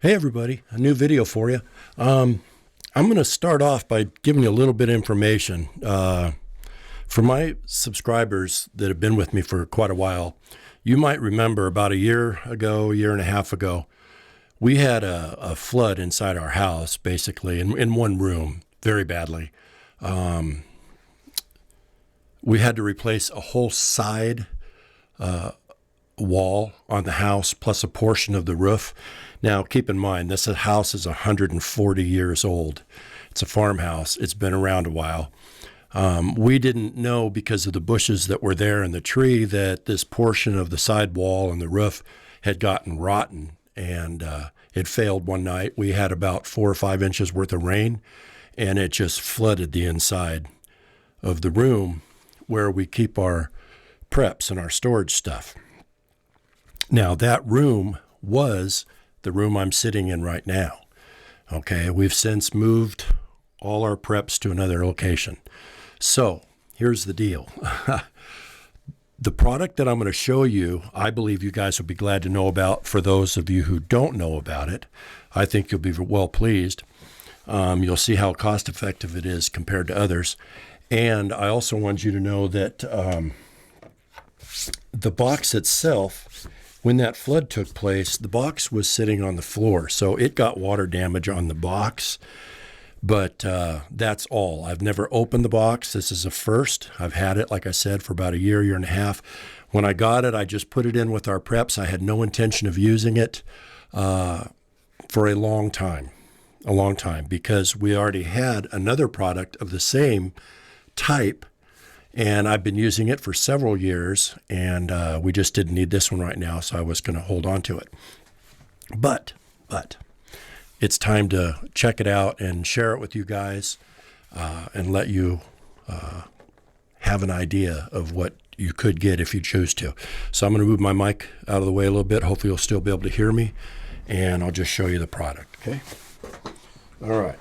Hey everybody, a new video for you. I'm going to start off by giving you a little bit of information. For my subscribers that have been with me for quite a while, you might remember about a year and a half ago, we had a flood inside our house, basically, in one room, very badly. We had to replace a whole side wall on the house, plus a portion of the roof. Now, keep in mind, this house is 140 years old. It's a farmhouse. It's been around a while. We didn't know, because of the bushes that were there and the tree, that this portion of the side wall and the roof had gotten rotten, and it failed one night. We had about 4 or 5 inches worth of rain, and it just flooded the inside of the room where we keep our preps and our storage stuff. Now, that room was the room I'm sitting in right now. Okay, we've since moved all our preps to another location. So here's the deal. The product that I'm going to show you, I believe you guys will be glad to know about. For those of you who don't know about it, I think you'll be well pleased. You'll see how cost effective it is compared to others. And I also want you to know that the box itself, when that flood took place, the box was sitting on the floor, so it got water damage on the box, but that's all. I've never opened the box. This is a first. I've had it, like I said, for about a year and a half. When I got it, I just put it in with our preps. I had no intention of using it for a long time, because we already had another product of the same type, and I've been using it for several years, and we just didn't need this one right now, so I was going to hold on to it. But it's time to check it out and share it with you guys, and let you have an idea of what you could get if you choose to. So I'm going to move my mic out of the way a little bit. Hopefully you'll still be able to hear me, and I'll just show you the product, okay? All right,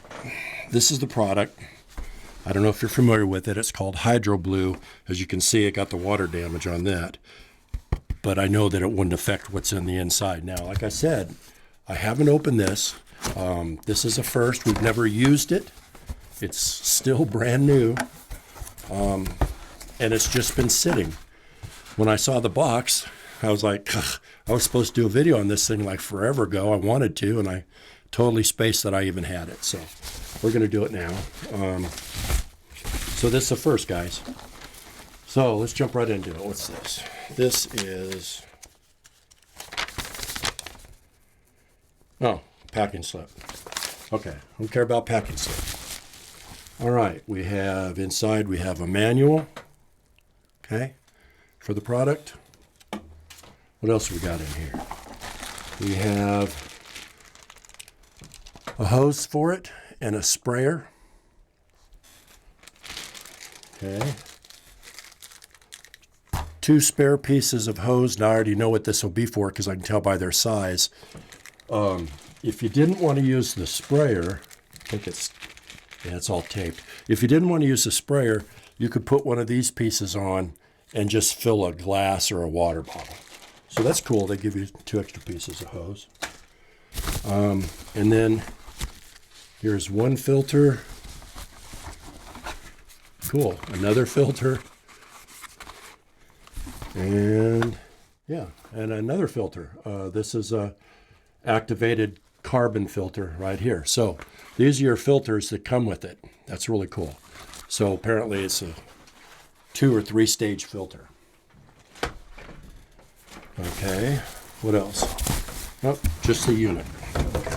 this is the product. I don't know if you're familiar with it. It's called HYDROBLU. As you can see, it got the water damage on that, but I know that it wouldn't affect what's in the inside. Now, like I said, I haven't opened this. This is a first. We've never used it. It's still brand new, and it's just been sitting. When I saw the box, I was like, ugh, I was supposed to do a video on this thing like forever ago. I wanted to, and I totally spaced that I even had it. So we're going to do it now. So this is the first, guys. So let's jump right into it. What's this? This is, packing slip. Okay, I don't care about packing slip. All right, we have inside, we have a manual, okay, for the product. What else we got in here? We have a hose for it and a sprayer. Okay. 2 spare pieces of hose. Now I already know what this will be for, because I can tell by their size. If you didn't want to use the sprayer, I think it's all taped. If you didn't want to use the sprayer, you could put one of these pieces on and just fill a glass or a water bottle. So that's cool. They give you 2 extra pieces of hose. And then here's one filter. Cool. Another filter. And yeah, and another filter. This is a activated carbon filter right here. So these are your filters that come with it. That's really cool. So apparently it's a 2 or 3 stage filter. Okay, what else? Oh, just the unit. Okay,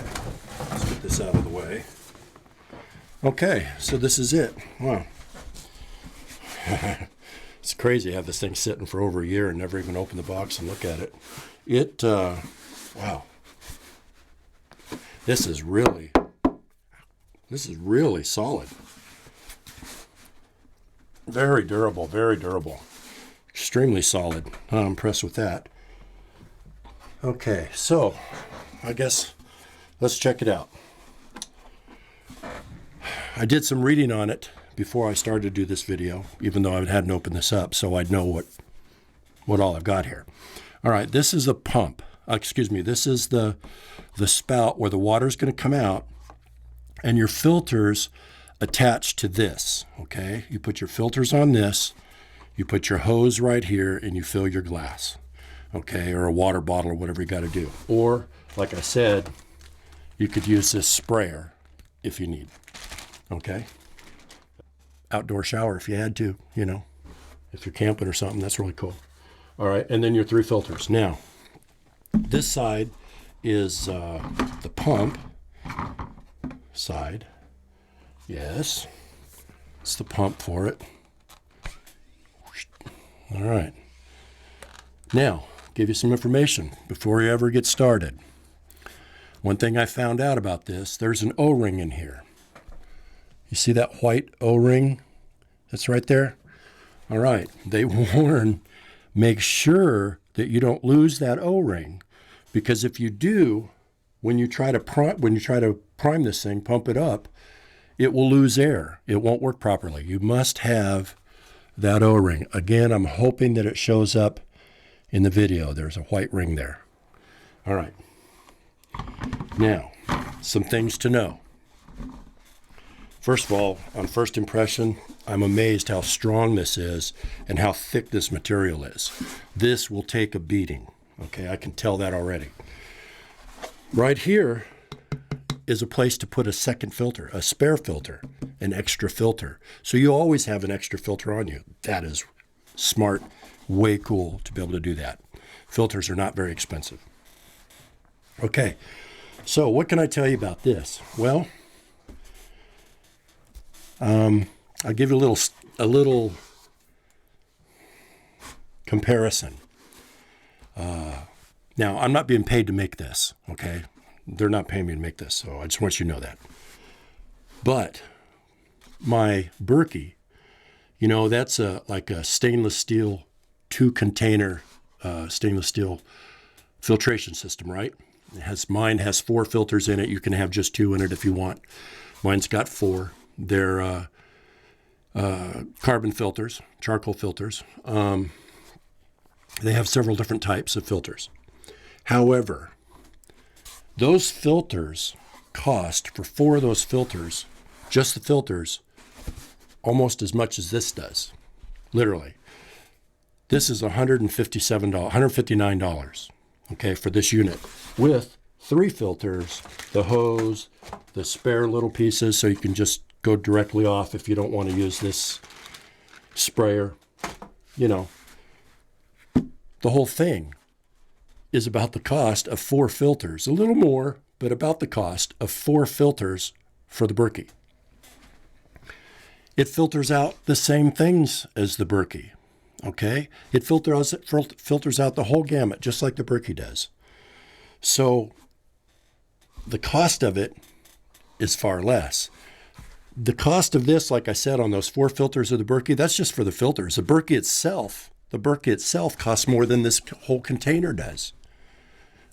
let's get this out of the way. Okay, so this is it. Wow. It's crazy to have this thing sitting for over a year and never even open the box and look at it. Wow. This is really solid. Very durable, very durable. Extremely solid. I'm impressed with that. Okay, so I guess let's check it out. I did some reading on it before I started to do this video, even though I hadn't opened this up, so I'd know what all I've got here. All right, this is a pump, excuse me, this is the spout where the water is going to come out, and your filters attached to this, okay? You put your filters on this, you put your hose right here, and you fill your glass, okay? Or a water bottle or whatever you got to do. Or, like I said, you could use this sprayer if you need, okay? Outdoor shower if you had to, you know, if you're camping or something, that's really cool. All right, and then your 3 filters. Now, this side is the pump side. Yes, it's the pump for it. All right. Now, give you some information before you ever get started. One thing I found out about this, there's an O-ring in here. You see that white O-ring that's right there? All right. They warn, make sure that you don't lose that O-ring, because if you do, when you try to prime this thing, pump it up, it will lose air. It won't work properly. You must have that O-ring. Again, I'm hoping that it shows up in the video. There's a white ring there. All right. Now, some things to know. First of all, on first impression, I'm amazed how strong this is and how thick this material is. This will take a beating. Okay, I can tell that already. Right here is a place to put a second filter, a spare filter, an extra filter. So you always have an extra filter on you. That is smart, way cool to be able to do that. Filters are not very expensive. Okay, so what can I tell you about this? Well, I'll give you a little comparison. Now, I'm not being paid to make this, okay? They're not paying me to make this, so I just want you to know that. But my Berkey, you know, that's like a stainless steel 2-container stainless steel filtration system, right? Mine has 4 filters in it. You can have just 2 in it if you want. Mine's got 4. They're carbon filters, charcoal filters. They have several different types of filters. However, those filters cost, for 4 of those filters, just the filters, almost as much as this does, literally. This is $159, okay, for this unit, with 3 filters, the hose, the spare little pieces, so you can just go directly off if you don't want to use this sprayer. You know, the whole thing is about the cost of 4 filters, a little more, but about the cost of 4 filters for the Berkey. It filters out the same things as the Berkey, okay? It filters out the whole gamut, just like the Berkey does. So the cost of it is far less. The cost of this, like I said, on those 4 filters of the Berkey, that's just for the filters. The Berkey itself costs more than this whole container does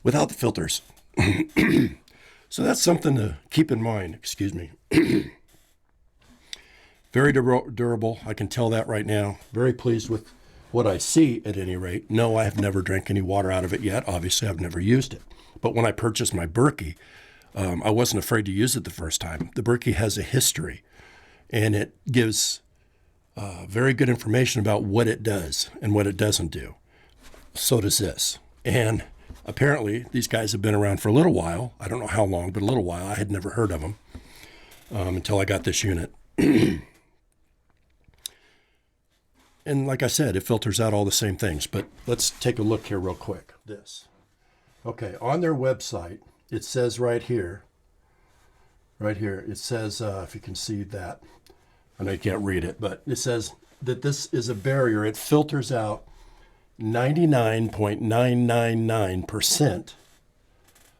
without the filters. So that's something to keep in mind. Excuse me. Very durable. I can tell that right now. Very pleased with what I see at any rate. No, I have never drank any water out of it yet. Obviously, I've never used it. But when I purchased my Berkey, I wasn't afraid to use it the first time. The Berkey has a history, and it gives very good information about what it does and what it doesn't do. So does this. And apparently, these guys have been around for a little while. I don't know how long, but a little while. I had never heard of them until I got this unit. And like I said, it filters out all the same things. But let's take a look here real quick. This. Okay, on their website, it says right here, it says, if you can see that, I know you can't read it, but it says that this is a barrier. It filters out 99.999%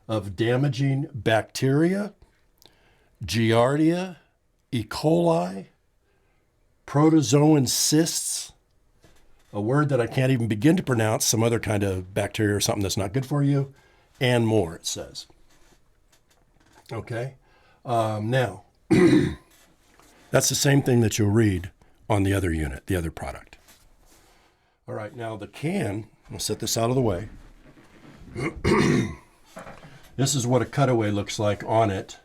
of damaging bacteria, Giardia, E. coli, protozoan cysts, a word that I can't even begin to pronounce, some other kind of bacteria or something that's not good for you, and more, it says. Okay? Now, that's the same thing that you'll read on the other unit, the other product. All right, now the can, I'll set this out of the way. This is what a cutaway looks like on it.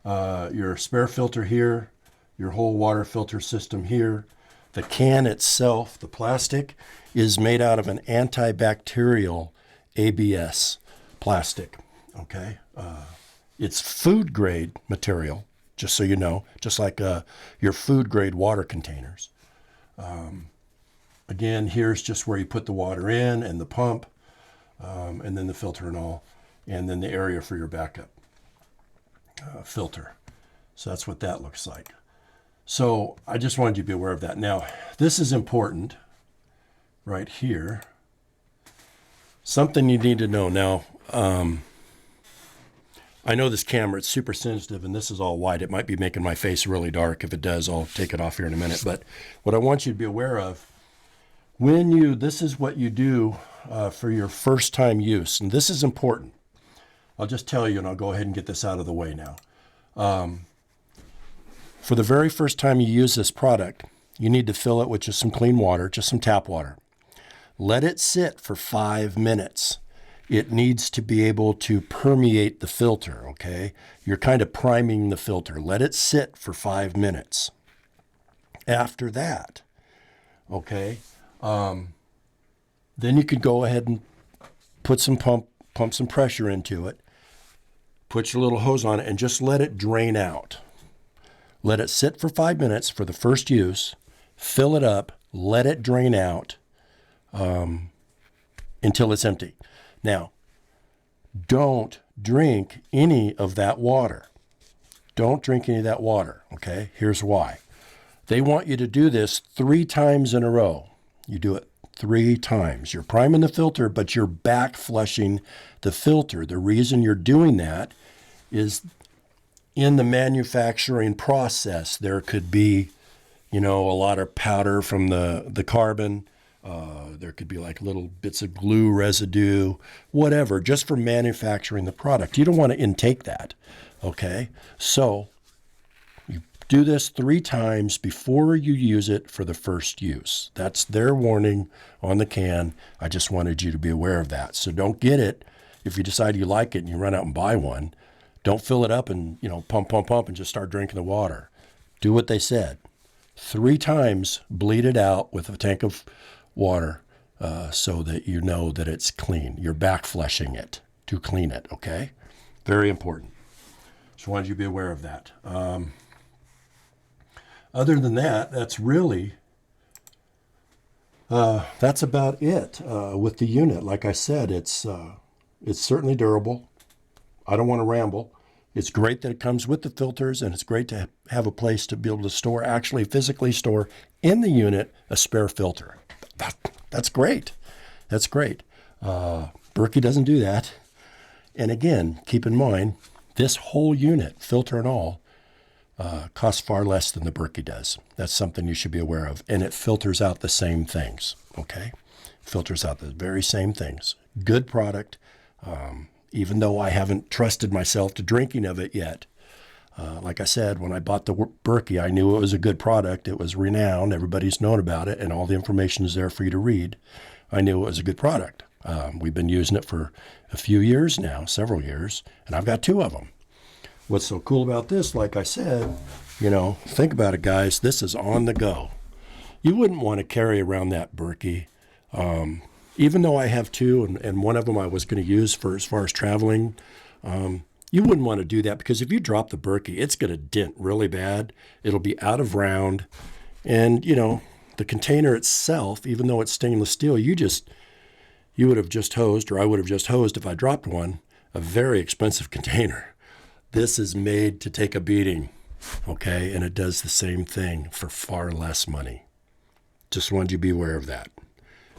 Your spare filter here, your whole water filter system here. The can itself, the plastic, is made out of an antibacterial ABS plastic, okay? It's food grade material, just so you know, just like your food grade water containers. Again, here's just where you put the water in and the pump, and then the filter and all, and then the area for your backup filter. So that's what that looks like. So I just wanted you to be aware of that. Now, this is important right here. Something you need to know. Now, I know this camera, it's super sensitive, and this is all white. It might be making my face really dark. If it does, I'll take it off here in a minute. But what I want you to be aware of, this is what you do for your first time use. And this is important. I'll just tell you, and I'll go ahead and get this out of the way now. For the very first time you use this product, you need to fill it with just some clean water, just some tap water. Let it sit for 5 minutes. It needs to be able to permeate the filter, okay? You're kind of priming the filter. Let it sit for 5 minutes. After that, okay, then you could go ahead and put some pump some pressure into it, put your little hose on it, and just let it drain out. Let it sit for 5 minutes for the first use, fill it up, let it drain out until it's empty. Now, don't drink any of that water. Don't drink any of that water, okay? Here's why. They want you to do this 3 times in a row. You do it 3 times. You're priming the filter, but you're back flushing the filter. The reason you're doing that is in the manufacturing process, there could be, a lot of powder from the carbon. There could be like little bits of glue residue, whatever, just for manufacturing the product. You don't want to intake that, okay? So you do this 3 times before you use it for the first use. That's their warning on the can. I just wanted you to be aware of that. So don't get it. If you decide you like it and you run out and buy one, don't fill it up and, pump, and just start drinking the water. Do what they said. 3 times, bleed it out with a tank of water so that you know that it's clean. You're back flushing it to clean it, okay? Very important. Just wanted you to be aware of that. Other than that, that's really, that's about it with the unit. Like I said, it's certainly durable. I don't want to ramble. It's great that it comes with the filters, and it's great to have a place to be able to actually physically store in the unit a spare filter. That's great. That's great. Berkey doesn't do that. And again, keep in mind, this whole unit, filter and all, costs far less than the Berkey does. That's something you should be aware of. And it filters out the same things, okay? Filters out the very same things. Good product. Even though I haven't trusted myself to drinking of it yet. Like I said, when I bought the Berkey, I knew it was a good product. It was renowned. Everybody's known about it, and all the information is there for you to read. I knew it was a good product. We've been using it for a few years now, several years, and I've got 2 of them. What's so cool about this, like I said, think about it, guys. This is on the go. You wouldn't want to carry around that Berkey. Even though I have 2, and one of them I was going to use for as far as traveling, you wouldn't want to do that because if you drop the Berkey, it's going to dent really bad. It'll be out of round. And, the container itself, even though it's stainless steel, you would have just hosed, or I would have just hosed if I dropped one, a very expensive container. This is made to take a beating, okay? And it does the same thing for far less money. Just wanted you to be aware of that.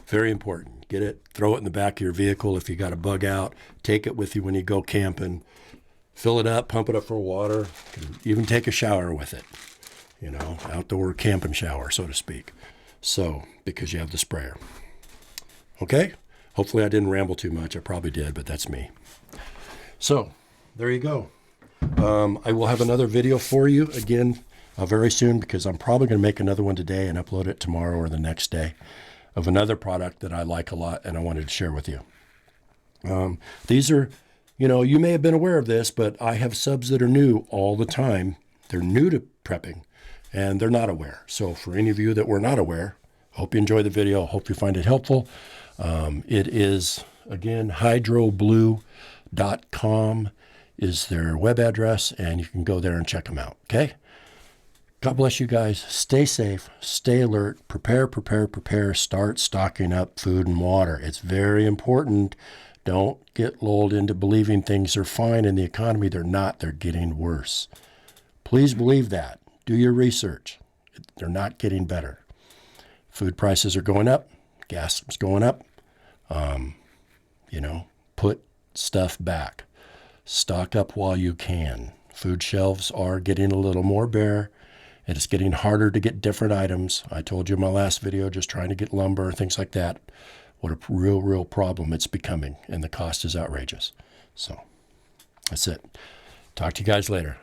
Very important. Get it, throw it in the back of your vehicle if you got a bug out. Take it with you when you go camping. Fill it up, pump it up for water. Even take a shower with it. Outdoor camping shower, so to speak. So, because you have the sprayer. Okay? Hopefully I didn't ramble too much. I probably did, but that's me. So, there you go. I will have another video for you again very soon because I'm probably going to make another one today and upload it tomorrow or the next day of another product that I like a lot and I wanted to share with you. These are, you may have been aware of this, but I have subs that are new all the time. They're new to prepping, and they're not aware. So for any of you that were not aware, hope you enjoy the video. Hope you find it helpful. It is, again, HYDROBLU.com is their web address, and you can go there and check them out, okay? God bless you guys. Stay safe, stay alert, prepare, start stocking up food and water. It's very important. Don't get lulled into believing things are fine in the economy. They're not. They're getting worse. Please believe that. Do your research. They're not getting better. Food prices are going up. Gas is going up. Put stuff back. Stock up while you can. Food shelves are getting a little more bare. And it's getting harder to get different items. I told you in my last video, just trying to get lumber and things like that. What a real problem it's becoming. And the cost is outrageous. So that's it. Talk to you guys later.